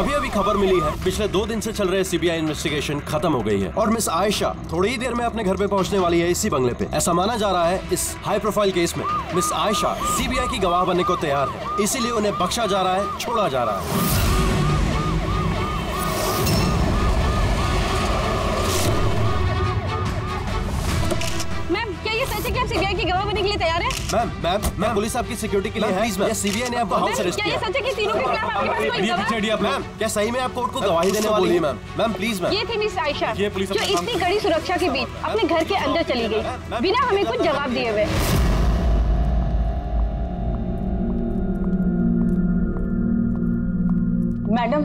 अभी अभी खबर मिली है, पिछले 2 दिन से चल रहे सीबीआई इन्वेस्टिगेशन खत्म हो गई है और मिस आयशा थोड़ी ही देर में अपने घर पे पहुंचने वाली है इसी बंगले पे। ऐसा माना जा रहा है इस हाई प्रोफाइल केस में मिस आयशा सीबीआई की गवाह बनने को तैयार है, इसीलिए उन्हें बख्शा जा रहा है, छोड़ा जा रहा है। सीबीआई की गवाह बनने के लिए तैयार है? मैम पुलिस आपकी सिक्योरिटी के लिए है। ये सीबीआई ने आपको हाउस अरेस्ट किया। क्या ये सच है कि तीनों के खिलाफ आपके पास कोई गवाह है? मैम क्या सही में आप कोर्ट को गवाही देने वाली है? Ma'am please ma'am. ये थी मिस आयशा जो इतनी कड़ी सुरक्षा के बीच अपने घर के अंदर चली गई बिना हमें कुछ जवाब दिए हुए। मैडम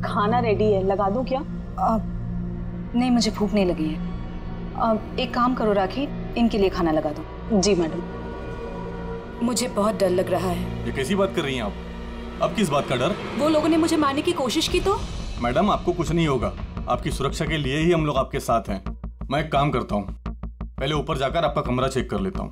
खाना रेडी है, लगा दूं क्या? नहीं, मुझे भूख नहीं लगी है। एक काम करो राखी, इनके लिए खाना लगा दो। जी मैडम। मुझे बहुत डर लग रहा है। ये कैसी बात कर रही हैं आप? अब किस बात का डर? वो लोगों ने मुझे मारने की कोशिश की तो? मैडम आपको कुछ नहीं होगा, आपकी सुरक्षा के लिए ही हम लोग आपके साथ हैं। मैं एक काम करता हूँ, पहले ऊपर जाकर आपका कमरा चेक कर लेता हूँ।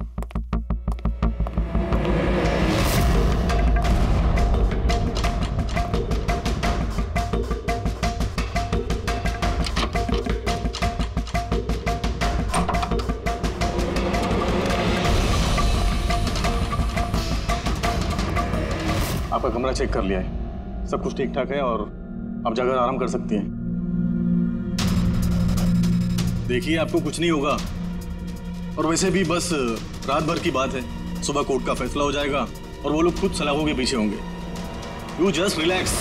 आपका कमरा चेक कर लिया है, सब कुछ ठीक ठाक है और आप जाकर आराम कर सकती हैं। देखिए आपको कुछ नहीं होगा और वैसे भी बस रात भर की बात है, सुबह कोर्ट का फैसला हो जाएगा और वो लोग खुद सलाखों के पीछे होंगे। You just relax.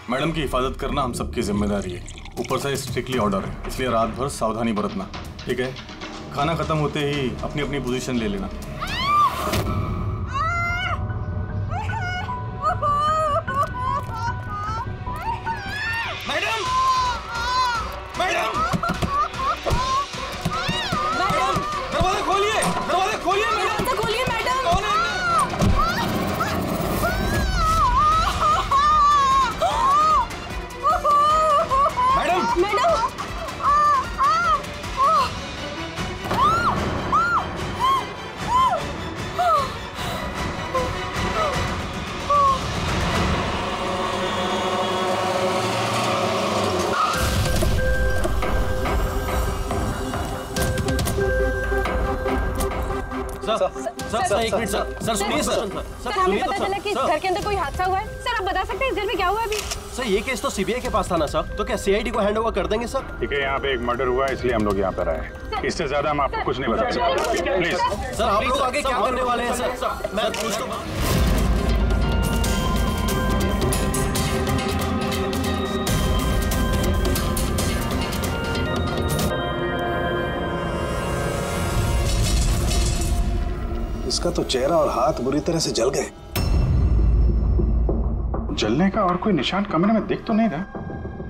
मैडम की हिफाजत करना हम सबकी जिम्मेदारी है, ऊपर से स्ट्रिक्टली ऑर्डर है, इसलिए रात भर सावधानी बरतना, ठीक है? खाना खत्म होते ही अपनी अपनी पोजीशन ले लेना। सर एक मिनट सर सुनिए सर हमें पता चला कि घर के अंदर कोई हादसा हुआ है। सर आप बता सकते हैं इस घर में क्या हुआ अभी? सर ये केस तो सीबीआई के पास था ना सर, तो क्या सीआईडी को हैंड ओवर कर देंगे सर? ठीक है, यहाँ पे एक मर्डर हुआ है इसलिए हम लोग यहाँ पर आए, इससे ज्यादा हम आपको कुछ नहीं बता सकते। प्लीज सर आप लोग आगे क्या करने वाले हैं सर? मैं पूछ तो इसका तो चेहरा और हाथ बुरी तरह से जल गए। जलने का और कोई निशान कमरे में दिख तो नहीं रहा।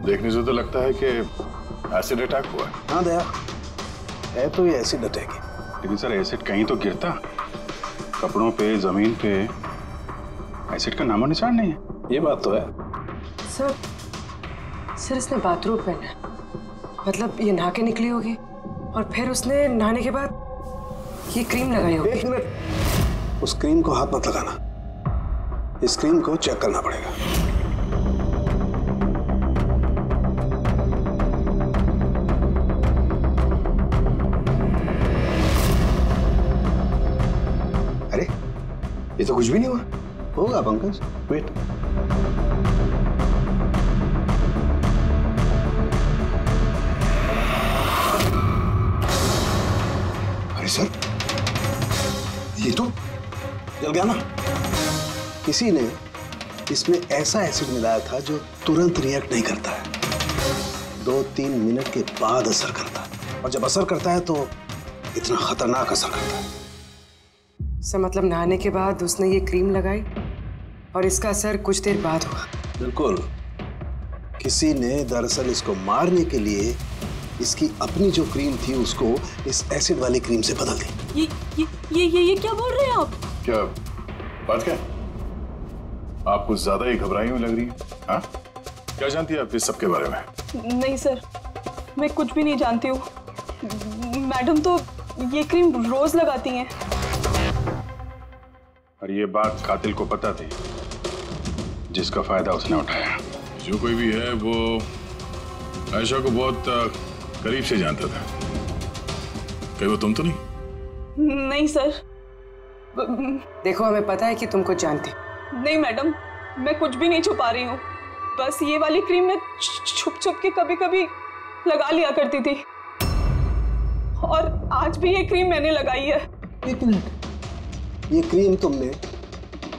देखने से तो लगता है कि एसिड अटैक हुआ है। हाँ दया, है तो ये एसिड अटैक ही। लेकिन सर एसिड कहीं तो गिरता, कपड़ों पे, जमीन पे एसिड का नामो निशान नहीं है। ये बात तो है। सर इसने बाथरूम पहना, मतलब ये नहा के निकली होगी और फिर उसने नहाने के बाद ये क्रीम लगाई होगी। एक मिनट, उस क्रीम को हाथ मत लगाना, इस क्रीम को चेक करना पड़ेगा। अरे ये तो कुछ भी नहीं हुआ। होगा पंकज, वेट। अरे सर ये तो जल गया ना। किसी ने इसमें ऐसा एसिड मिलाया था जो तुरंत रिएक्ट नहीं करता है, 2-3 मिनट के बाद असर करता है, और जब असर करता है तो इतना खतरनाक असर करता है। सर मतलब नहाने के बाद उसने ये क्रीम लगाई और इसका असर कुछ देर बाद हुआ। बिल्कुल, किसी ने दरअसल इसको मारने के लिए इसकी अपनी जो क्रीम थी उसको इस एसिड वाली क्रीम से बदल दी। ये क्या बोल रहे हैं आप? क्या बात क्या? आप कुछ ज्यादा ही घबराई हुई लग रही है। हाँ, क्या जानती है आप इस सब के बारे में? नहीं सर, मैं कुछ भी नहीं जानती हूँ। मैडम तो ये क्रीम रोज लगाती हैं। और ये बात कातिल को पता थी, जिसका फायदा उसने उठाया। जो कोई भी है वो आयशा को बहुत करीब से जानता था। कहीं वो तुम तो नहीं? नहीं सर। देखो, हमें पता है कि तुम कुछ जानती। नहीं मैडम, मैं कुछ भी नहीं छुपा रही हूँ। बस ये वाली क्रीम मैं छुप छुप के कभी कभी लगा लिया करती थी, और आज भी ये क्रीम मैंने लगाई है। एक मिनट, ये क्रीम तुमने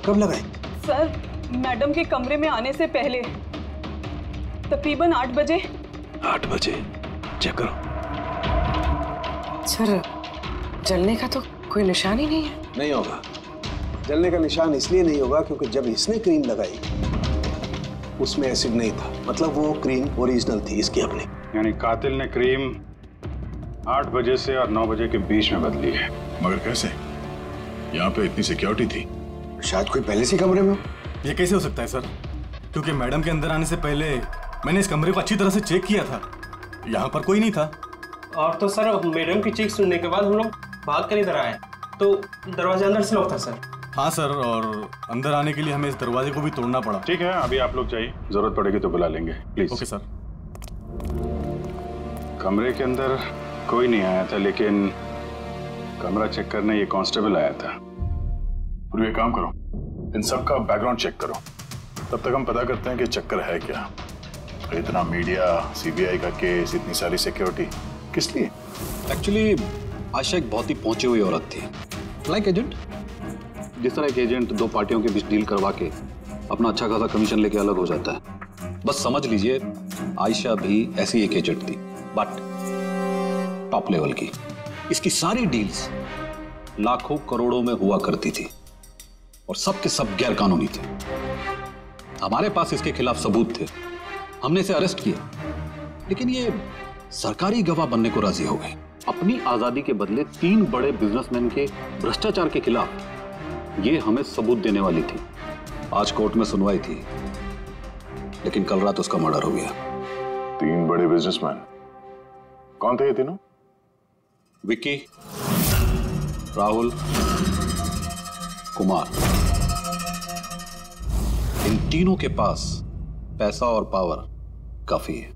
कब लगाई? सर, मैडम के कमरे में आने से पहले तकरीबन 8 बजे। 8 बजे? चेक करो। सर, जलने का तो कोई निशान ही नहीं है। नहीं होगा। जलने का निशान इसलिए नहीं होगा क्योंकि जब इसने क्रीम लगाई उसमें एसिड नहीं था, मतलब वो क्रीम ओरिजिनल थी, इसकी अपनी। यानी कातिल ने क्रीम 8 बजे से और 9 बजे के बीच में बदली है। मगर कैसे? यहाँ पे इतनी सिक्योरिटी थी। शायद कोई पहले से कमरे में हो। ये कैसे हो सकता है सर? क्योंकि मैडम के अंदर आने से पहले मैंने इस कमरे को अच्छी तरह से चेक किया था। यहाँ पर कोई नहीं था। और तो सर, मैडम की चीख सुनने के बाद हम लोग भाग कर इधर आए, तो दरवाजा अंदर से लॉक था सर। हाँ सर, और अंदर आने के लिए हमें इस दरवाजे को भी तोड़ना पड़ा। ठीक है, अभी आप लोग जाइए, जरूरत पड़ेगी तो बुला लेंगे, प्लीज। Okay sir. कमरे के अंदर कोई नहीं आया था, लेकिन कमरा चेक करने ये कांस्टेबल आया था। और ये काम करो, इन सब का बैकग्राउंड चेक करो, तब तक हम पता करते हैं कि चक्कर है क्या। इतना मीडिया, सीबीआई का केस, इतनी सारी सिक्योरिटी किस लिए? एक्चुअली आयशा एक बहुत ही पहुंची हुई औरत थी, लाइक एजेंट। जिस तरह एक एजेंट 2 पार्टियों के बीच डील करवा के अपना अच्छा खासा कमीशन लेके अलग हो जाता है, बस समझ लीजिए आयशा भी ऐसी एक एजेंट थी, बट टॉप लेवल की। इसकी सारी डील्स लाखों करोड़ों में हुआ करती थी और सब के सब गैर कानूनी थे। हमारे पास इसके खिलाफ सबूत थे, हमने इसे अरेस्ट किया, लेकिन ये सरकारी गवाह बनने को राजी हो गई। अपनी आजादी के बदले 3 बड़े बिजनेसमैन के भ्रष्टाचार के खिलाफ ये हमें सबूत देने वाली थी। आज कोर्ट में सुनवाई थी, लेकिन कल रात उसका मर्डर हो गया। 3 बड़े बिजनेसमैन? कौन थे ये तीनों? विक्की, राहुल, कुमार। इन तीनों के पास पैसा और पावर काफी है,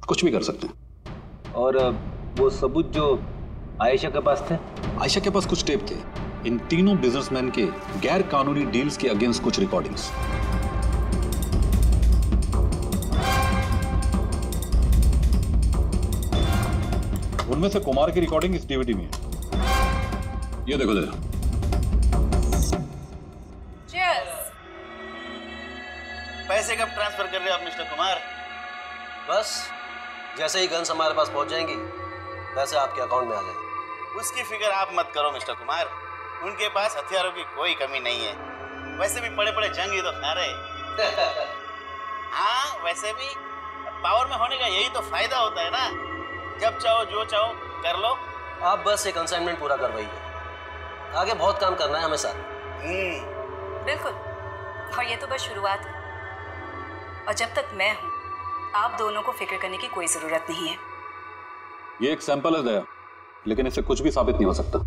कुछ भी कर सकते हैं। और वो सबूत जो आयशा के पास थे? आयशा के पास कुछ टेप थे, इन तीनों बिजनेसमैन के गैर कानूनी डील्स के अगेंस्ट कुछ रिकॉर्डिंग्स। उनमें से कुमार की रिकॉर्डिंग इस डीवीडी में है। ये देखो जरा। पैसे कब ट्रांसफर कर रहे हो आप मिस्टर कुमार? बस जैसे ही गन्स हमारे पास पहुंच जाएंगी पैसे आपके अकाउंट में आ जाएंगे। उसकी फिक्र आप मत करो मिस्टर कुमार, उनके पास हथियारों की कोई कमी नहीं है। वैसे भी बड़े बड़े जंग ही तो खा रहे। हाँ, वैसे भी पावर में होने का यही तो फायदा होता है ना, जब चाहो जो चाहो कर लो। आप बस एक असाइनमेंट पूरा करवाइए, आगे बहुत काम करना है हमें साथ। बिल्कुल, और ये तो बस शुरुआत है, और जब तक मैं हूं आप दोनों को फिक्र करने की कोई जरूरत नहीं है। ये एक सैंपल है दया, लेकिन इससे कुछ भी साबित नहीं हो सकता।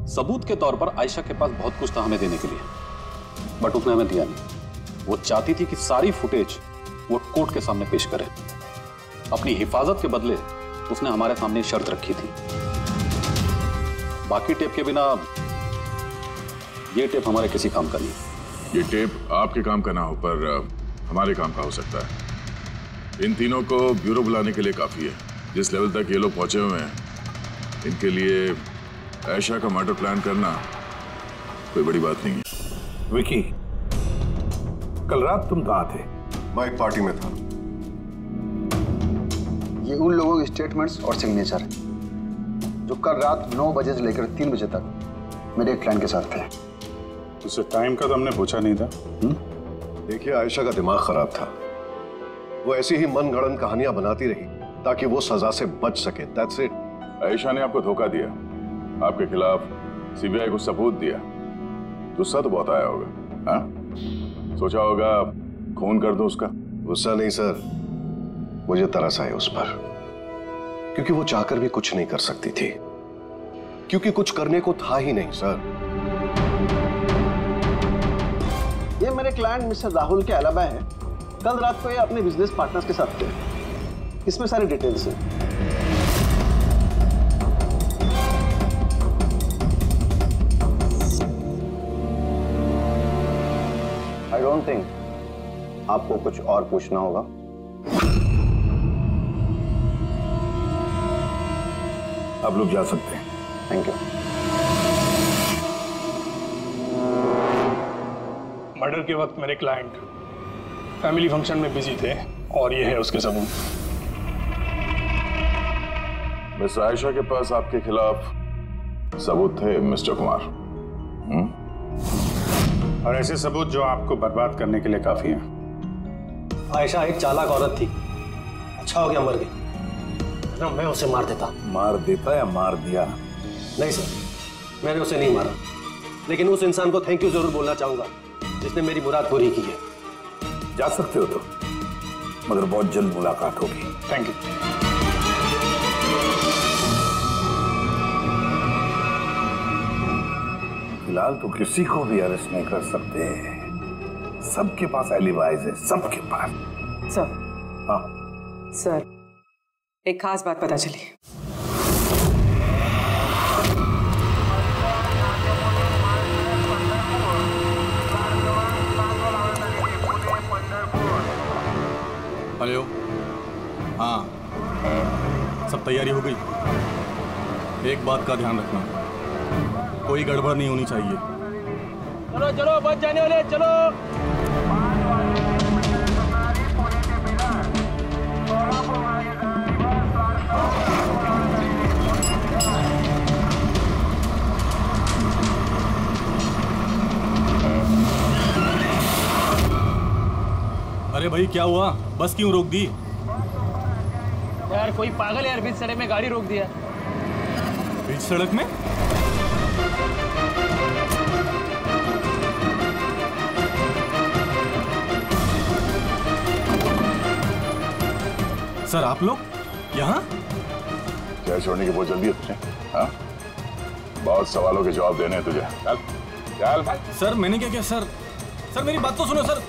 सबूत के तौर पर आयशा के पास बहुत कुछ था हमें देने के लिए, बट उसने हमें दिया नहीं। वो चाहती थी कि सारी फुटेज वो कोर्ट के सामने पेश करे। अपनी हिफाजत के बदले उसने हमारे सामने शर्त रखी थी, बाकी टेप के बिना ये टेप हमारे किसी काम का नहीं। ये टेप आपके काम का ना हो पर हमारे काम का हो सकता है। इन तीनों को ब्यूरो बुलाने के लिए काफी है। जिस लेवल तक ये लोग पहुंचे हुए हैं, इनके लिए आयशा का मर्डर प्लान करना कोई बड़ी बात नहीं है। विकी, कल रात तुम कहाँ थे? मैं एक पार्टी में था। ये उन लोगों के स्टेटमेंट्स और सिग्नेचर हैं जो कल रात 9 बजे से लेकर 3 बजे तक मेरे एक क्लाइंट के साथ थे। उसे टाइम का तो हमने पूछा नहीं था। देखिए, आयशा का दिमाग खराब था, वो ऐसी ही मनगढ़ंत कहानियां बनाती रही ताकि वो सजा से बच सके। That's it। आयशा ने आपको धोखा दिया, आपके खिलाफ सीबीआई को सबूत दिया, गुस्सा तो बहुत आया होगा। हाँ, सोचा होगा खून कर दो उसका। गुस्सा नहीं सर, मुझे तरस आया उस पर, क्योंकि वो चाहकर भी कुछ नहीं कर सकती थी, क्योंकि कुछ करने को था ही नहीं सर। ये मेरे क्लाइंट मिस्टर राहुल के अलावा है। कल रात को ये अपने बिजनेस पार्टनर्स के साथ थे। इसमें सारी डिटेल्स हैं। आई डोंट थिंक आपको कुछ और पूछना होगा। आप लोग जा सकते हैं। Thank you. मर्डर के वक्त मेरे क्लाइंट फैमिली फंक्शन में बिजी थे और ये है उसके सबूत। मिस आयशा के पास आपके खिलाफ सबूत थे मिस्टर कुमार। और ऐसे सबूत जो आपको बर्बाद करने के लिए काफी हैं। आयशा एक चालाक औरत थी, अच्छा हो गया मर गई, ना मैं उसे मार देता। मार देता या मार दिया? नहीं सर, मैंने उसे नहीं मारा, लेकिन उस इंसान को थैंक यू जरूर बोलना चाहूंगा जिसने मेरी मुराद पूरी की है। जा सकते हो तो, मगर बहुत जल्द मुलाकात होगी। Thank you. फिलहाल तो किसी को भी अरेस्ट नहीं कर सकते, सबके पास एलिबाइज है, सबके पास। सर। हाँ सर, एक खास बात पता चली। हेलो। हाँ, सब तैयारी हो गई। एक बात का ध्यान रखना, कोई गड़बड़ नहीं होनी चाहिए। चलो चलो, बच जाने वाले, चलो। अरे भाई क्या हुआ, बस क्यों रोक दी? यार कोई पागल है यार, बीच सड़क में गाड़ी रोक दिया। बीच सड़क में? सर आप लोग यहाँ? क्या छोड़ने की बहुत जल्दी है तुझे? हाँ? बहुत सवालों के जवाब देने हैं तुझे। चल चल। सर मैंने क्या किया सर? सर मेरी बात तो सुनो सर।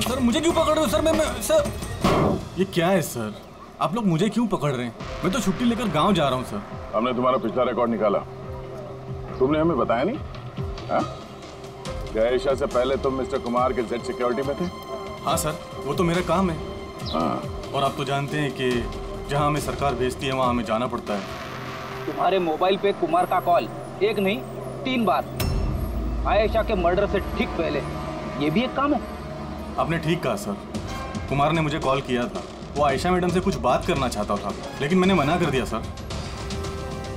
सर मुझे क्यों पकड़ रहे हो सर? मैं सर, ये क्या है सर? आप लोग मुझे क्यों पकड़ रहे हैं? मैं तो छुट्टी लेकर गांव जा रहा हूँ सर। हमने तुम्हारा पिछला रिकॉर्ड निकाला, तुमने हमें बताया नहीं। हाँ? क्या आयशा से पहले तुम मिस्टर कुमार के जेड सिक्योरिटी में थे? हाँ सर, वो तो मेरा काम है। हाँ। और आप तो जानते हैं कि जहाँ हमें सरकार भेजती है वहाँ हमें जाना पड़ता है। तुम्हारे मोबाइल पे कुमार का कॉल एक नहीं 3 बार, आयशा के मर्डर से ठीक पहले। ये भी एक काम है। आपने ठीक कहा सर, कुमार ने मुझे कॉल किया था। वो आयशा मैडम से कुछ बात करना चाहता था, लेकिन मैंने मना कर दिया सर।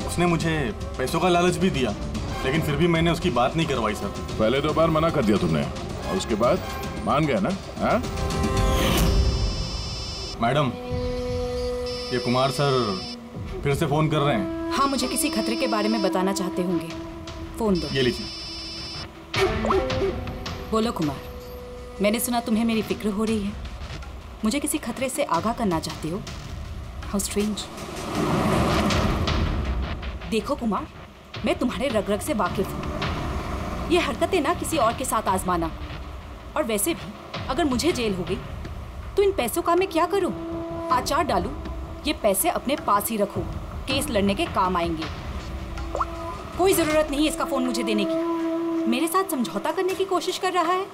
उसने मुझे पैसों का लालच भी दिया, लेकिन फिर भी मैंने उसकी बात नहीं करवाई सर। पहले 2 बार मना कर दिया तुमने और उसके बाद मान गया ना? हाँ? मैडम, ये कुमार सर फिर से फोन कर रहे हैं। हाँ, मुझे किसी खतरे के बारे में बताना चाहते होंगे। फोन दो। ये लीजिए। बोलो कुमार, मैंने सुना तुम्हें मेरी फिक्र हो रही है, मुझे किसी खतरे से आगाह करना चाहते हो। How strange. देखो कुमार, मैं तुम्हारे रग रग से वाकिफ हूँ। ये हरकतें ना किसी और के साथ आजमाना। और वैसे भी अगर मुझे जेल हो गई तो इन पैसों का मैं क्या करूँ? आचार डालूं, ये पैसे अपने पास ही रखो, केस लड़ने के काम आएंगे। कोई जरूरत नहीं इसका फोन मुझे देने की। मेरे साथ समझौता करने की कोशिश कर रहा है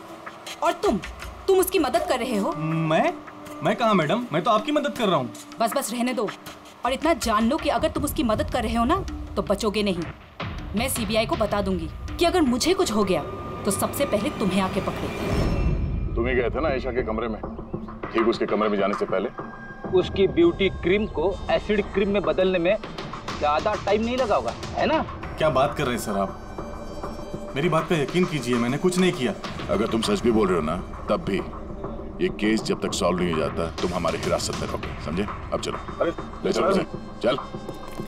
और तुम उसकी मदद कर रहे हो। मैं कहाँ मैडम, मैं तो आपकी मदद कर रहा हूँ। बस रहने दो और इतना जान लो कि अगर तुम उसकी मदद कर रहे हो ना तो बचोगे नहीं। मैं सीबीआई को बता दूंगी कि अगर मुझे कुछ हो गया तो सबसे पहले तुम्हें आके पकड़े। तुम ही गए थे ना आयशा के कमरे में, ठीक उसके कमरे में जाने से पहले? उसकी ब्यूटी क्रीम को एसिड क्रीम में बदलने में ज्यादा टाइम नहीं लगा होगा, है ना? क्या बात कर रहे हैं सर आप? मेरी बात पे यकीन कीजिए, मैंने कुछ नहीं किया। अगर तुम सच भी बोल रहे हो ना, तब भी ये केस जब तक सॉल्व नहीं हो जाता तुम हमारी हिरासत में रहोगे, समझे? अब चलो। अरे ले चलो उसे। चल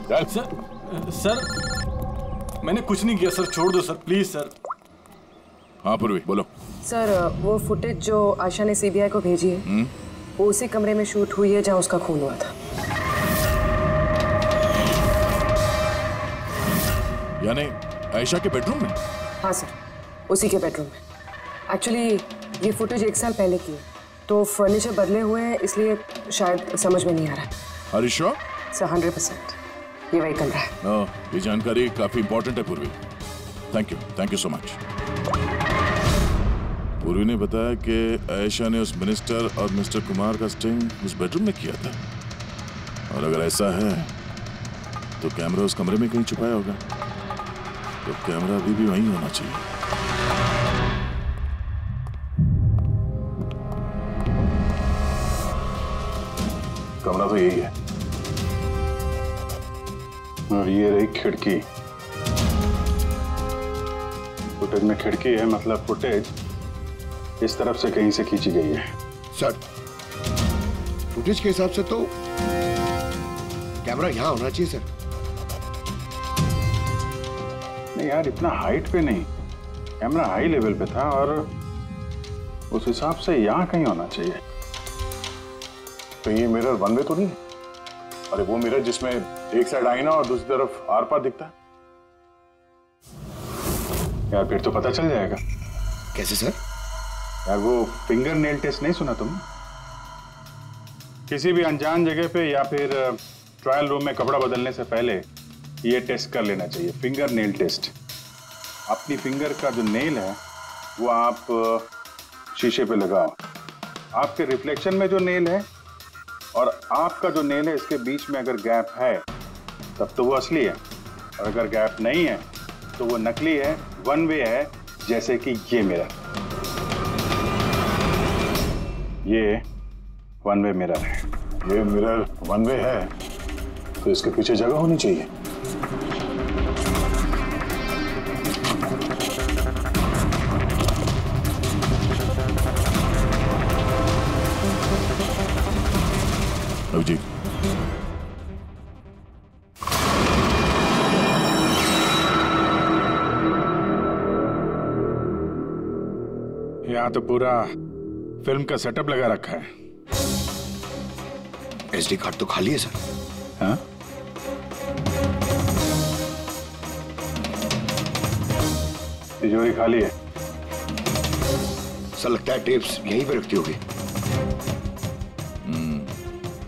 चल। सर मैंने कुछ नहीं किया सर, छोड़ दो सर, प्लीज सर। हाँ पूर्वी बोलो। सर वो फुटेज जो आयशा ने सीबीआई को भेजी है वो उसी कमरे में शूट हुई है जहाँ उसका खून हुआ था। यानी आयशा के बेडरूम में? हाँ सर, उसी के बेडरूम में। एक्चुअली ये फुटेज 1 साल पहले की है, तो फर्नीचर बदले हुए हैं, इसलिए शायद समझ में नहीं आ रहा है। Are you sure? सर 100% ये वही कमरा है। ये जानकारी काफी इंपॉर्टेंट है पूर्वी। Thank you so much. पूर्वी ने बताया कि आयशा ने उस मिनिस्टर और मिस्टर कुमार का स्टिंग उस बेडरूम में किया था, और अगर ऐसा है तो कैमरा उस कमरे में कहीं छुपाया होगा, तो कैमरा अभी भी वहीं होना चाहिए। कमरा तो यही है, और ये रही खिड़की। फुटेज में खिड़की है, मतलब फुटेज इस तरफ से कहीं से खींची गई है। सर फुटेज के हिसाब से तो कैमरा यहाँ होना चाहिए सर। नहीं यार, इतना हाइट पे नहीं, कैमरा हाई लेवल पे था और उस हिसाब से यहाँ कहीं होना चाहिए। तो ये मिरर वन वे तो नहीं? अरे वो मिरर जिसमें एक साइड आईना और दूसरी तरफ आर पार दिखता है यार, फिर तो पता चल जाएगा। कैसे सर? यार वो फिंगर नेल टेस्ट नहीं सुना तुम? किसी भी अनजान जगह पे या फिर ट्रायल रूम में कपड़ा बदलने से पहले ये टेस्ट कर लेना चाहिए, फिंगर नेल टेस्ट। अपनी फिंगर का जो नेल है वो आप शीशे पे लगाओ, आपके रिफ्लेक्शन में जो नेल है और आपका जो नेल है इसके बीच में अगर गैप है तब तो वो असली है, और अगर गैप नहीं है तो वो नकली है, वन वे है, जैसे कि ये मिरर। ये वन वे मिरर है। ये मिरर वन वे है तो इसके पीछे जगह होनी चाहिए। अभिजीत, यहाँ तो पूरा फिल्म का सेटअप लगा रखा है। एसडी कार्ड तो खाली है सर। हाँ? तिजोरी खाली है। सर लगता है टेप्स यहीं पे रखती होगी।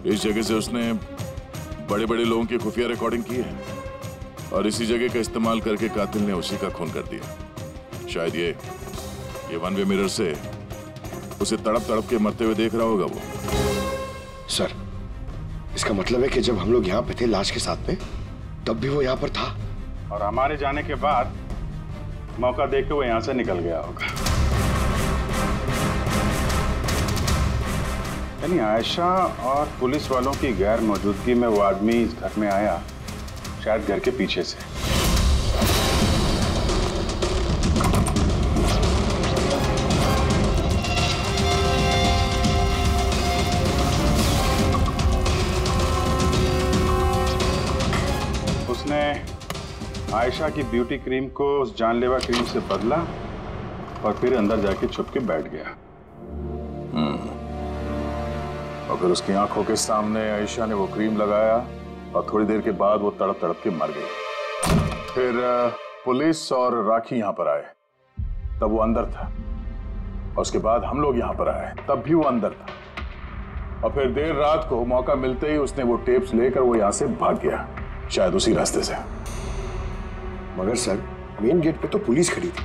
इस जगह से उसने बड़े बड़े लोगों की खुफिया रिकॉर्डिंग की है, और इसी जगह का इस्तेमाल करके कातिल ने उसी का खून कर दिया। शायद ये वन वे मिरर से उसे तड़प तड़प के मरते हुए देख रहा होगा वो। सर इसका मतलब है कि जब हम लोग यहाँ पे थे लाश के साथ में, तब भी वो यहाँ पर था, और हमारे जाने के बाद मौका देख के वो यहाँ से निकल गया होगा। यानी आयशा और पुलिस वालों की गैर मौजूदगी में वो आदमी इस घर में आया, शायद घर के पीछे से। उसने आयशा की ब्यूटी क्रीम को उस जानलेवा क्रीम से बदला और फिर अंदर जाके छुप के बैठ गया। और फिर उसकी आंखों के सामने आयशा ने वो क्रीम लगाया और थोड़ी देर के बाद वो तड़प तड़प के मर गई। फिर पुलिस और राखी यहाँ पर आए, तब वो अंदर था, और उसके बाद हम लोग यहाँ पर आए, तब भी वो अंदर था, और फिर देर रात को मौका मिलते ही उसने वो टेप्स लेकर वो यहाँ से भाग गया, शायद उसी रास्ते से। मगर सर मेन गेट पे तो पुलिस खड़ी थी,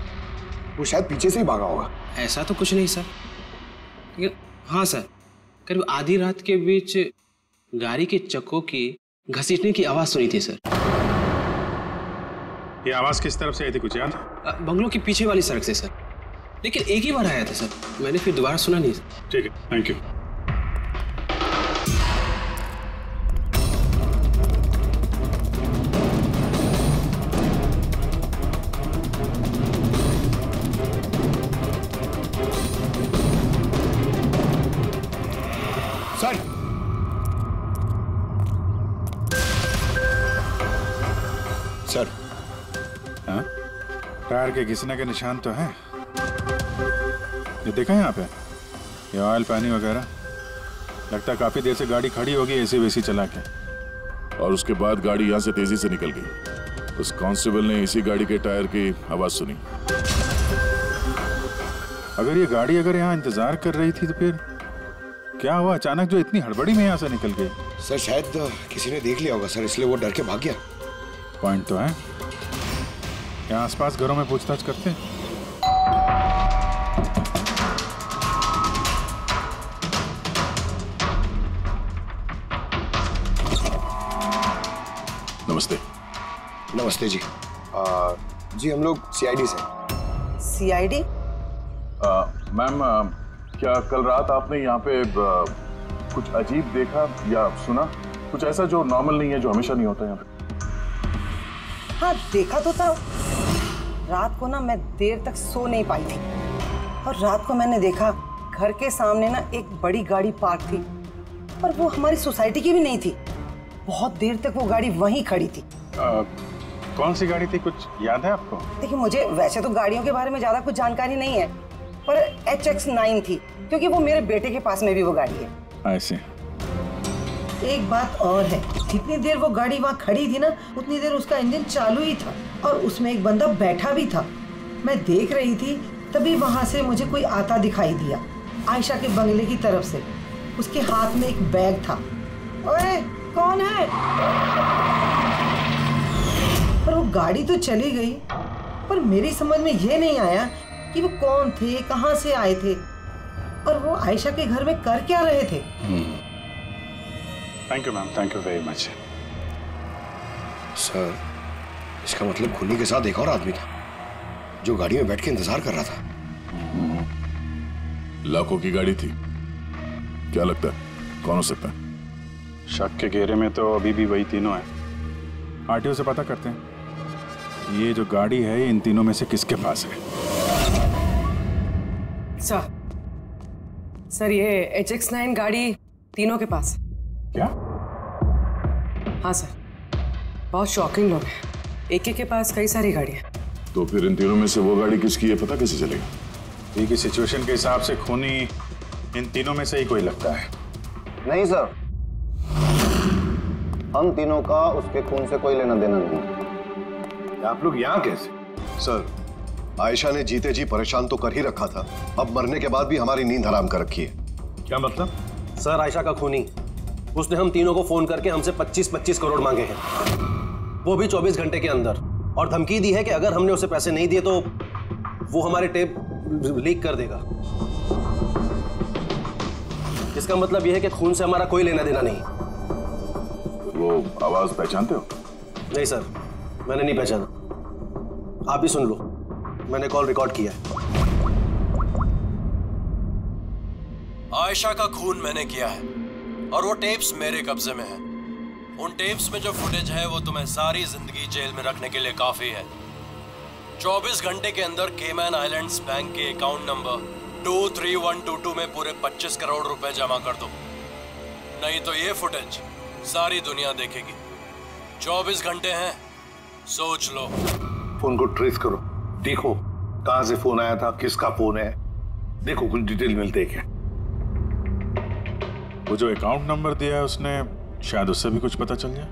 वो शायद पीछे से ही भागा होगा। ऐसा तो कुछ नहीं सर, लेकिन हाँ सर, करीब आधी रात के बीच गाड़ी के चक्कों की घसीटने की आवाज सुनी थी सर। ये आवाज किस तरफ से आई थी, कुछ याद? बंगलों के पीछे वाली सड़क से सर, लेकिन एक ही बार आया था सर, मैंने फिर दोबारा सुना नहीं सर। ठीक है, थैंक यू। सर। हाँ? टायर के घिसने के निशान तो हैं। ये देखा यहाँ पे, ये ऑयल पानी वगैरह। लगता है काफी देर से गाड़ी खड़ी होगी एसी वेसी चला के। और उसके बाद गाड़ी यहाँ से तेजी से निकल गई। उस कांस्टेबल ने इसी गाड़ी के टायर की आवाज सुनी। अगर ये गाड़ी यहाँ इंतजार कर रही थी तो फिर क्या हुआ अचानक जो इतनी हड़बड़ी में यहाँ से निकल गई? सर शायद किसी ने देख लिया होगा सर, इसलिए वो डर के भाग गया। पॉइंट तो है। यहाँ आसपास घरों में पूछताछ करते हैं। नमस्ते। नमस्ते जी। जी हम लोग सीआईडी से। सीआईडी? मैम, क्या कल रात आपने यहाँ पे कुछ अजीब देखा या सुना? कुछ ऐसा जो नॉर्मल नहीं है, जो हमेशा नहीं होता यहाँ पे? हाँ देखा तो था। रात को ना मैं देर तक सो नहीं पाई थी और रात को मैंने देखा घर के सामने ना एक बड़ी गाड़ी पार्क थी, पर वो हमारी सोसाइटी की भी नहीं थी। बहुत देर तक वो गाड़ी वहीं खड़ी थी। कौन सी गाड़ी थी, कुछ याद है आपको? देखिए मुझे वैसे तो गाड़ियों के बारे में ज्यादा कुछ जानकारी नहीं है, पर HX9 थी, क्योंकि वो मेरे बेटे के पास में भी वो गाड़ी है। ऐसे। एक बात और है, जितनी देर वो गाड़ी वहाँ खड़ी थी ना, उतनी देर उसका इंजन चालू ही था और उसमें एक बंदा बैठा भी था। मैं देख रही थी, तभी वहाँ से मुझे कोई आता दिखाई दिया, आयशा के बंगले की तरफ से। उसके हाथ में एक बैग था। ओए कौन है? पर वो गाड़ी तो चली गई, पर मेरी समझ में ये नहीं आया कि वो कौन थे, कहाँ से आए थे और वो आयशा के घर में कर क्या रहे थे। Thank you ma'am, thank you very much. Sir इसका मतलब खूनी के साथ एक और आदमी था जो गाड़ी में बैठ के इंतजार कर रहा था। लाखों की गाड़ी थी। क्या लगता है कौन हो सकता है? शक के घेरे में तो अभी भी वही तीनों हैं। आरटीओ से पता करते हैं ये जो गाड़ी है इन तीनों में से किसके पास है। सर ये HX9 गाड़ी तीनों के पास। क्या? हाँ सर, बहुत शॉकिंग लोग हैं। एक के पास कई सारी गाड़ियाँ। तो फिर इन तीनों में से वो गाड़ी किसकी है पता कैसे चलेगा? ये की सिचुएशन के हिसाब से खूनी इन तीनों में से ही कोई लगता है। नहीं सर, हम तीनों का उसके खून से कोई लेना देना नहीं। आप लोग यहाँ कैसे? सर आयशा ने जीते जी परेशान तो कर ही रखा था, अब मरने के बाद भी हमारी नींद हराम कर रखी है। क्या मतलब? सर आयशा का खूनी, उसने हम तीनों को फोन करके हमसे 25-25 करोड़ मांगे हैं, वो भी 24 घंटे के अंदर, और धमकी दी है कि अगर हमने उसे पैसे नहीं दिए तो वो हमारे टेप लीक कर देगा। इसका मतलब यह है कि खून से हमारा कोई लेना देना नहीं। वो आवाज पहचानते हो? नहीं सर, मैंने नहीं पहचाना। आप भी सुन लो, मैंने कॉल रिकॉर्ड किया है। आयशा का खून मैंने किया है और वो टेप्स मेरे कब्जे में है। उन टेप्स में जो फुटेज है वो तुम्हें सारी जिंदगी जेल में रखने के लिए काफी है। 24 घंटे के अंदर केमैन आइलैंड्स बैंक के अकाउंट नंबर 23122 में पूरे 25 करोड़ रुपए जमा कर दो, नहीं तो ये फुटेज सारी दुनिया देखेगी। 24 घंटे हैं, सोच लो। फोन को ट्रेस करो, देखो कहां से फोन आया था, किसका फोन है, देखो कुछ डिटेल मिलते हैं क्या। वो जो अकाउंट नंबर दिया है उसने, शायद उससे भी कुछ पता चल जाए।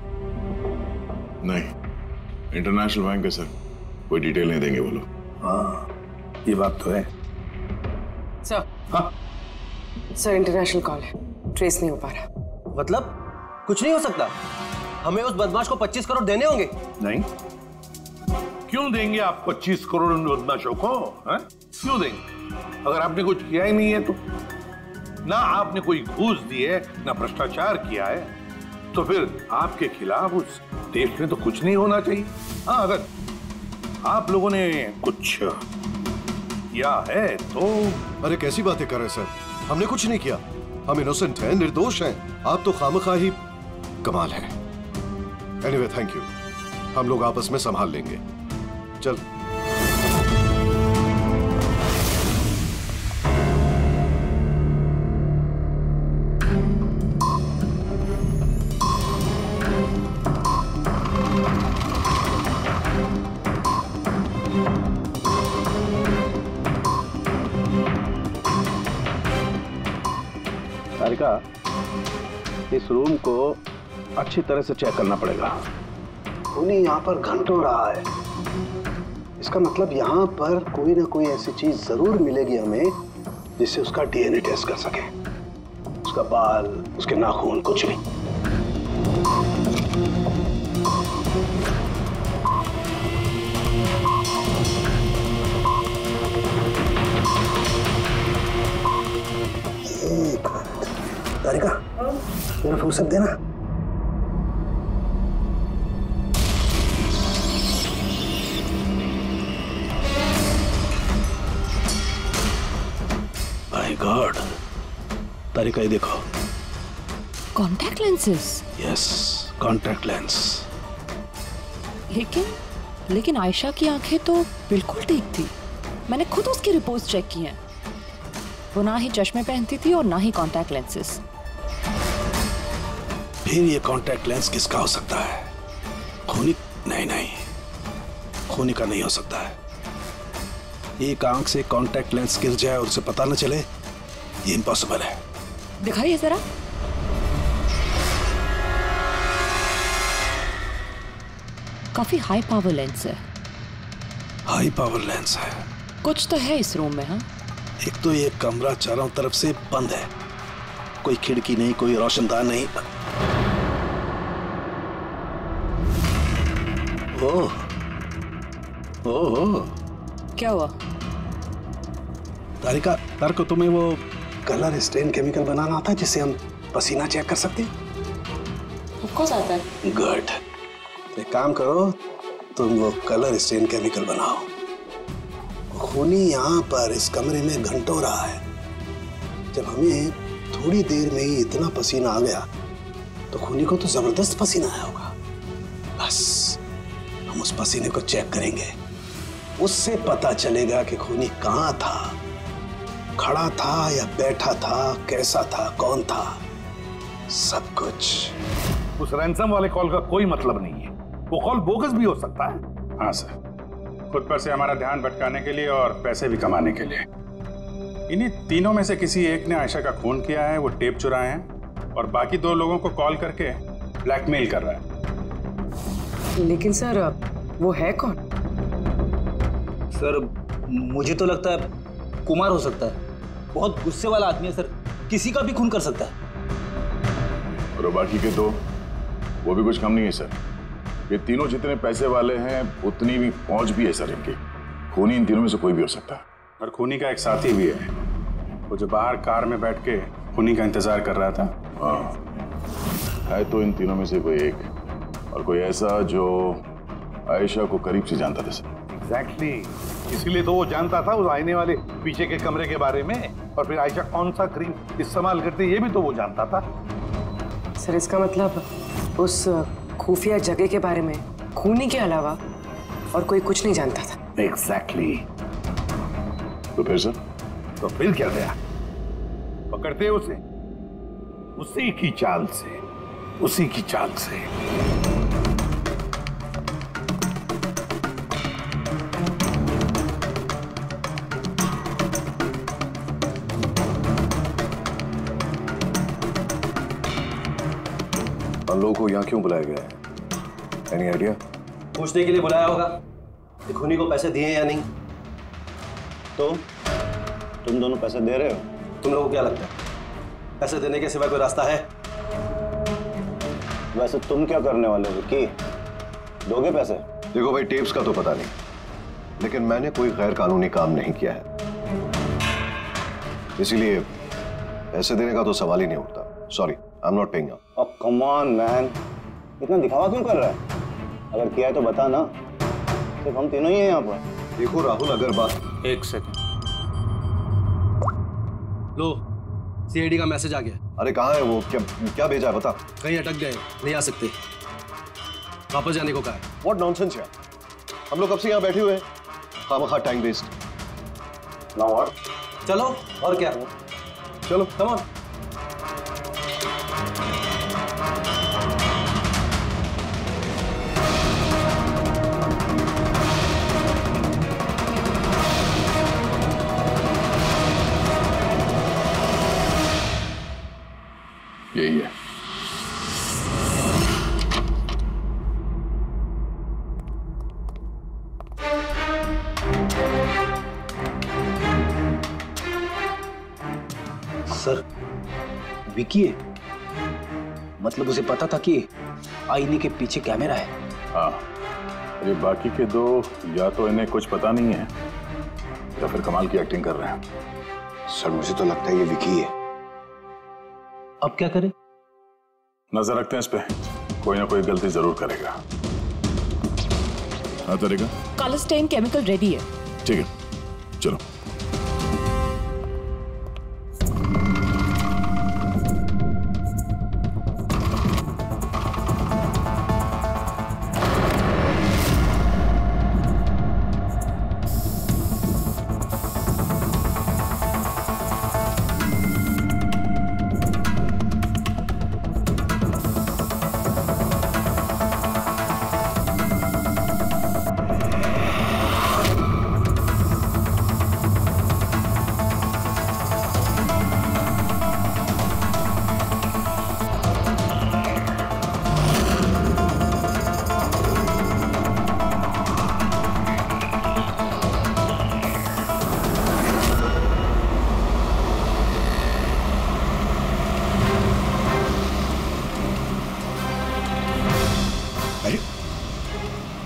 नहीं, इंटरनेशनल बैंक है सर, कोई डिटेल नहीं देंगे वो लोग। हाँ ये बात तो है। सर, हाँ सर इंटरनेशनल कॉल है, ट्रेस नहीं हो पा रहा। मतलब कुछ नहीं हो सकता? हमें उस बदमाश को 25 करोड़ देने होंगे? नहीं, क्यों देंगे आप 25 करोड़ उन बदमाशों को? क्यों देंगे? अगर आपने कुछ किया ही नहीं है तो, ना आपने कोई घूस दी है, ना भ्रष्टाचार किया है, तो फिर आपके खिलाफ उस देश में तो कुछ नहीं होना चाहिए। हाँ अगर आप लोगों ने कुछ किया है तो। अरे कैसी बातें कर रहे हैं सर, हमने कुछ नहीं किया, हम इनोसेंट हैं, निर्दोष हैं। आप तो खामखा ही कमाल है। एनीवे थैंक यू, हम लोग आपस में संभाल लेंगे। चल। इस रूम को अच्छी तरह से चेक करना पड़ेगा। खूनी यहाँ पर घंटों रहा है, इसका मतलब यहाँ पर कोई ना कोई ऐसी चीज जरूर मिलेगी हमें जिससे उसका डीएनए टेस्ट कर सके। उसका बाल, उसके नाखून, कुछ भी। एक मिनट, तारिका, मेरा फुर्सत देना। माय गॉड, तारिका ये देखो। Contact lenses? Yes, contact lens. लेकिन आयशा की आंखें तो बिल्कुल ठीक थी। मैंने खुद उसकी रिपोर्ट्स चेक की हैं। वो ना ही चश्मे पहनती थी और ना ही कॉन्टैक्ट लेंसेज। फिर ये कॉन्टैक्ट लेंस किसका हो सकता है? खूनी? नहीं, खूनी का नहीं हो सकता है। एक आंख से कॉन्टैक्ट लेंस गिर जाए और उसे पता न चले, ये इम्पॉसिबल है। दिखाइए जरा। काफी हाई पावर लेंस है। हाई पावर लेंस है? कुछ तो है इस रूम में। हाँ, एक तो ये कमरा चारों तरफ से बंद है, कोई खिड़की नहीं, कोई रोशनदान नहीं। ओह, क्या हुआ? तारिका, को तुम्हें वो कलर स्टेन केमिकल बनाना आता है जिससे हम पसीना चेक कर सकते हैं? ऑफ कोर्स आता है। गुड। एक काम करो, तुम वो कलर स्टेन केमिकल बनाओ। खूनी यहाँ पर इस कमरे में घंटों रहा है। जब हमें थोड़ी देर में ही इतना पसीना आ गया तो खूनी को तो जबरदस्त पसीना आया होगा। बस हम उस पसीने को चेक करेंगे, उससे पता चलेगा कि खूनी कहाँ था, खड़ा था या बैठा था, कैसा था, कौन था, सब कुछ। उस रैंसम वाले कॉल का कोई मतलब नहीं है, वो कॉल बोगस भी हो सकता है। हाँ सर, खुद पर से हमारा ध्यान भटकाने के लिए और पैसे भी कमाने के लिए। इन्हीं तीनों में से किसी एक ने आयशा का खून किया है, वो टेप चुराए हैं और बाकी 2 लोगों को कॉल करके ब्लैकमेल कर रहा है। लेकिन सर, वो है कौन? सर, मुझे तो लगता है कुमार हो सकता है। बहुत गुस्से वाला आदमी है सर, किसी का भी खून कर सकता है। और बाकी के 2, वो भी कुछ कम नहीं है सर। ये तीनों जितने पैसे वाले हैं उतनी भी पहुंच भी है सर इनकी। खूनी इन तीनों में से कोई भी हो सकता है। और खूनी का एक साथी भी है, वो जो बाहर कार में बैठ के खूनी का इंतजार कर रहा था। हाँ, है तो इन तीनों में से कोई एक, और कोई ऐसा जो आयशा को करीब से जानता था सर। एग्जैक्टली, इसीलिए तो वो जानता था उस आईने वाले पीछे के कमरे के बारे में, और फिर आयशा कौन सा क्रीम इस्तेमाल करती है ये भी तो वो जानता था। सर, इसका मतलब उस खुफिया जगह के बारे में खूनी के अलावा और कोई कुछ नहीं जानता था। एग्जैक्टली। तो फिर सर? तो फिर क्या गया? पकड़ते उसे, उसी की चाल से, उसी की चाल से। हम लोगों को यहाँ क्यों बुलाया गया है? Any idea? पूछने के लिए बुलाया होगा कि खूनी को पैसे दिए या नहीं। तो तुम दोनों पैसे दे रहे हो? तुम लोगों को क्या लगता है पैसे देने के सिवा कोई रास्ता है? वैसे तुम क्या करने वाले हो कि दोगे पैसे? देखो भाई, टेप्स का तो पता नहीं, लेकिन मैंने कोई गैर कानूनी काम नहीं किया है, इसीलिए पैसे देने का तो सवाल ही नहीं उठता। Sorry, I am not paying now. Oh come on man, इतना दिखावा क्यों कर रहा है? अगर किया है तो बता ना, सिर्फ हम तीनों ही हैं यहाँ पर। देखो राहुल, अगर बात। एक सेकंड, लो सीआईडी का मैसेज आ गया। अरे कहाँ है वो? क्या भेजा है बता। कहीं अटक गए, नहीं आ सकते, वापस जाने को कहा है। व्हाट नॉनसेंस यार, हम लोग कब से यहाँ बैठे हुए हैं, खामखा टाइम वेस्ट। Now what? चलो और क्या, चलो कम ऑन। यही है, सर विकी है, मतलब उसे पता था कि आईने के पीछे कैमरा है। हाँ, ये बाकी के दो या तो इन्हें कुछ पता नहीं है या फिर कमाल की एक्टिंग कर रहे हैं। सर मुझे तो लगता है ये विकी है। अब क्या करें? नजर रखते हैं इस पे, कोई ना कोई गलती जरूर करेगा। हाँ तरीका कालोस्टेन केमिकल रेडी है। ठीक है, चलो।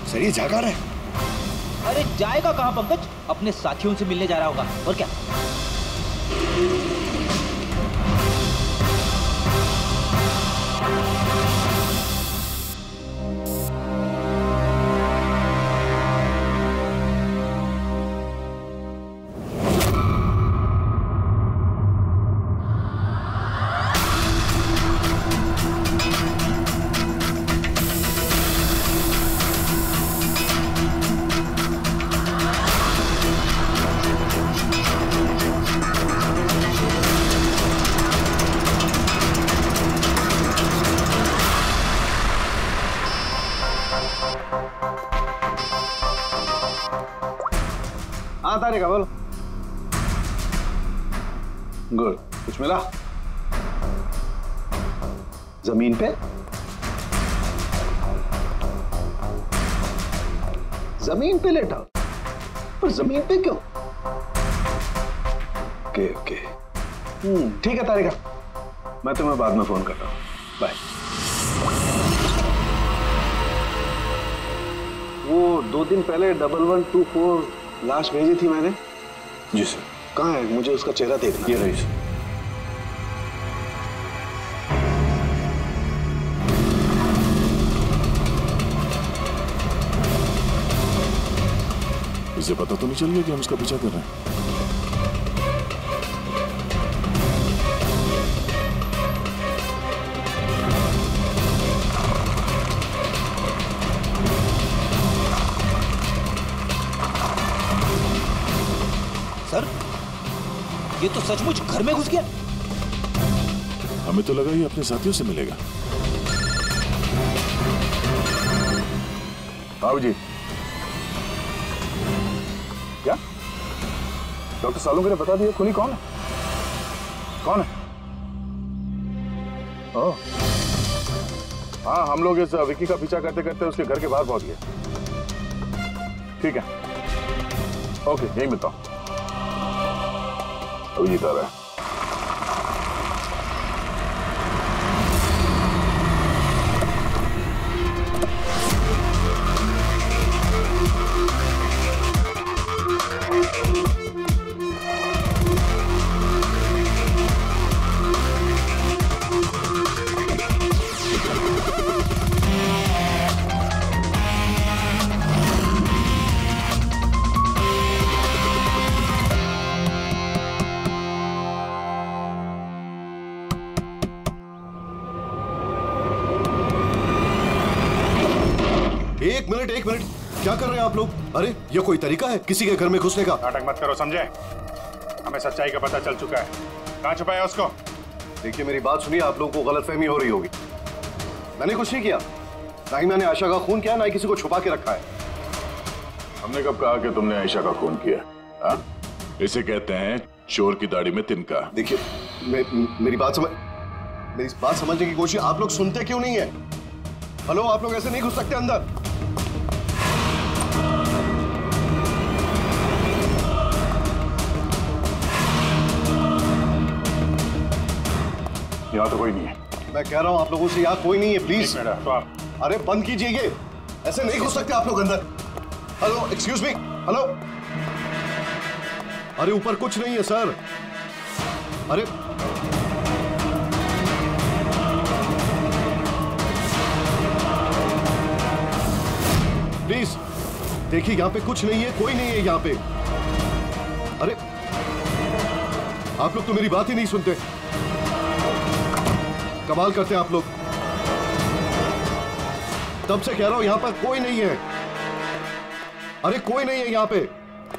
सर ये जागा रहा है। अरे जाएगा कहां पंकज, अपने साथियों से मिलने जा रहा होगा और क्या। हाँ तारिका बोलो। गुड, कुछ मिला? जमीन पे? जमीन पे लेटा? पर जमीन पे क्यों? ओके ओके, ठीक है तारिका, मैं तुम्हें बाद में फोन करता हूँ। बाय। वो 2 दिन पहले 1124 लाश भेजी थी मैंने। जी सर। कहाँ है? मुझे उसका चेहरा देखना। ये रही सर। इसे पता तो नहीं चल गया कि हम उसका पीछा कर रहे हैं? सर ये तो सचमुच घर में घुस गया। हमें तो लगा ये अपने साथियों से मिलेगा। बाबू जी, क्या डॉक्टर सालुंके ने बता दिया खूनी कौन है? कौन है? ओह, हाँ, हम लोग इस विकी का पीछा करते करते उसके घर के बाहर पहुंच गए। ठीक है, ओके, यही मिलता हूं। अभिजीत आ रहा है। एक मिनट, क्या कर रहे हैं आप लोग? अरे ये कोई तरीका है किसी के घर में घुसने का? नाटक मत करो, समझे? हमें सच्चाई का पता चल चुका है। कहाँ छुपाया उसको? देखिए मेरी बात सुनिए, आप लोगों को गलतफहमी हो रही होगी। मैंने कुछ नहीं किया, ना ही मैंने आयशा का खून किया, ना ही किसी को छुपा के रखा है। हमने कब कहा कि तुमने आयशा का खून किया? हाँ? इसे कहते हैं चोर की दाढ़ी में तिनका। देखिए मेरी बात समझने की कोशिश। आप लोग सुनते क्यों नहीं है? हेलो, आप लोग ऐसे नहीं घुस सकते अंदर। यहाँ तो कोई नहीं है। मैं कह रहा हूँ आप लोगों से यहाँ कोई नहीं है, प्लीज। तो आप अरे बंद कीजिए ये, ऐसे नहीं घुस सकते आप लोग अंदर। Hello, excuse me, hello. अरे ऊपर कुछ नहीं है सर। अरे प्लीज देखिए, यहाँ पे कुछ नहीं है, कोई नहीं है यहाँ पे। अरे आप लोग तो मेरी बात ही नहीं सुनते, कमाल करते हैं आप लोग। तब से कह रहा हूं यहां पर कोई नहीं है। अरे कोई नहीं है यहां पे।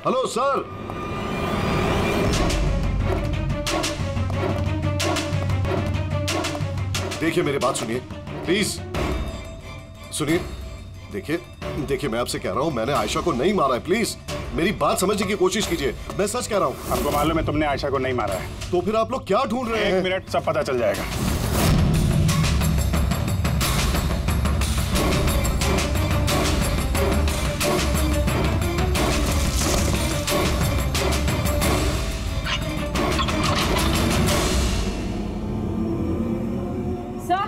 Hello sir. देखिए मेरी बात सुनिए प्लीज, सुनिए। देखिए मैं आपसे कह रहा हूं, मैंने आयशा को नहीं मारा है, प्लीज मेरी बात समझने की कोशिश कीजिए। मैं सच कह रहा हूं। हमको मालूम है तुमने आयशा को नहीं मारा है। तो फिर आप लोग क्या ढूंढ रहे हैं? 1 मिनट, सब पता चल जाएगा। सर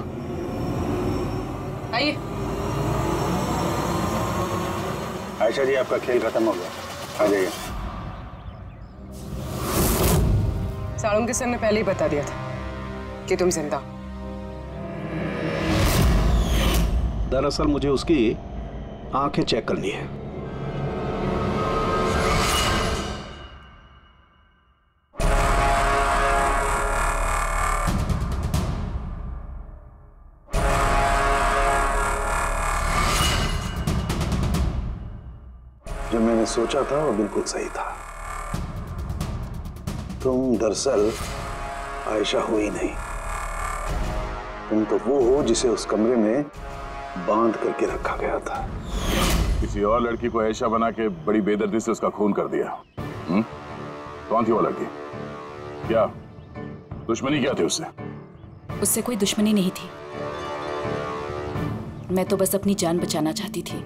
आइए। आयशा जी, आपका खेल खत्म हो गया, आ जाइए। साड़ों के सर ने पहले ही बता दिया था कि तुम जिंदा। दरअसल मुझे उसकी आंखें चेक करनी है। जो मैंने सोचा था वो बिल्कुल सही था। तुम दरअसल आयशा हो ही नहीं, तुम तो वो हो जिसे उस कमरे में बांध करके रखा गया था। किसी और लड़की को आयशा बना के बड़ी बेदर्दी से उसका खून कर दिया। कौन थी वो लड़की? क्या दुश्मनी क्या थी उससे? उससे कोई दुश्मनी नहीं थी। मैं तो बस अपनी जान बचाना चाहती थी।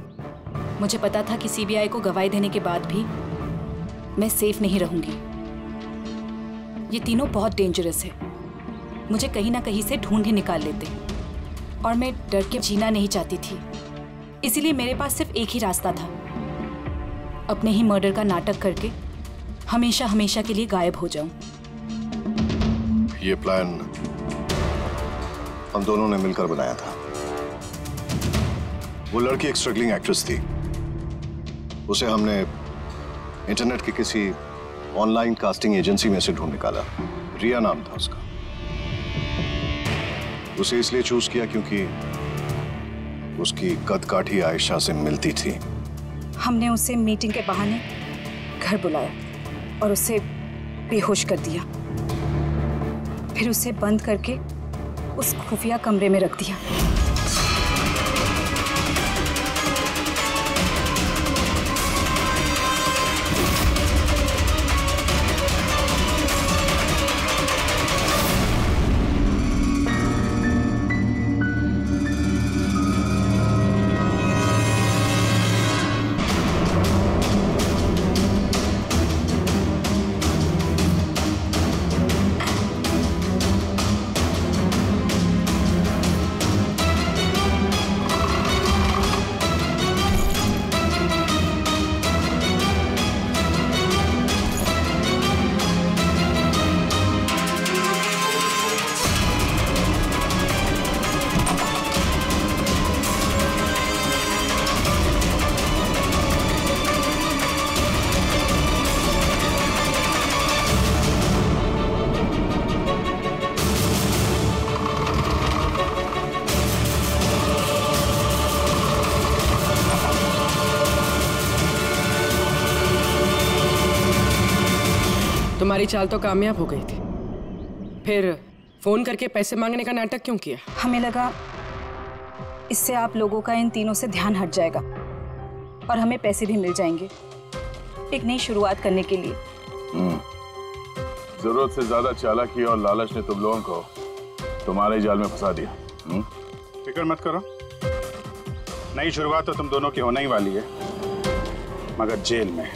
मुझे पता था कि सीबीआई को गवाही देने के बाद भी मैं सेफ नहीं रहूंगी। ये तीनों बहुत डेंजरस है, मुझे कहीं ना कहीं से ढूंढ ही निकाल लेते और मैं डर के जीना नहीं चाहती थी। इसीलिए मेरे पास सिर्फ एक ही रास्ता था, अपने ही मर्डर का नाटक करके हमेशा हमेशा के लिए गायब हो जाऊं। ये प्लान हम दोनों ने मिलकर बनाया था। वो लड़की एक स्ट्रगलिंग एक्ट्रेस थी, उसे हमने इंटरनेट की किसी ऑनलाइन कास्टिंग एजेंसी में से ढूंढ निकाला। रिया नाम था उसका। उसे इसलिए चूज किया क्योंकि उसकी कद-काठी आयशा से मिलती थी। हमने उसे मीटिंग के बहाने घर बुलाया और उसे बेहोश कर दिया, फिर उसे बंद करके उस खुफिया कमरे में रख दिया। तुम्हारी चाल तो कामयाब हो गई थी, फिर फोन करके पैसे मांगने का नाटक क्यों किया? हमें लगा इससे आप लोगों का इन तीनों से ध्यान हट जाएगा और हमें पैसे भी मिल जाएंगे एक नई शुरुआत करने के लिए। जरूरत से ज्यादा चालाकी और लालच ने तुम लोगों को तुम्हारे जाल में फंसा दिया। फिक्र मत करो, नई शुरुआत तो तुम दोनों की होने ही वाली है, मगर जेल में।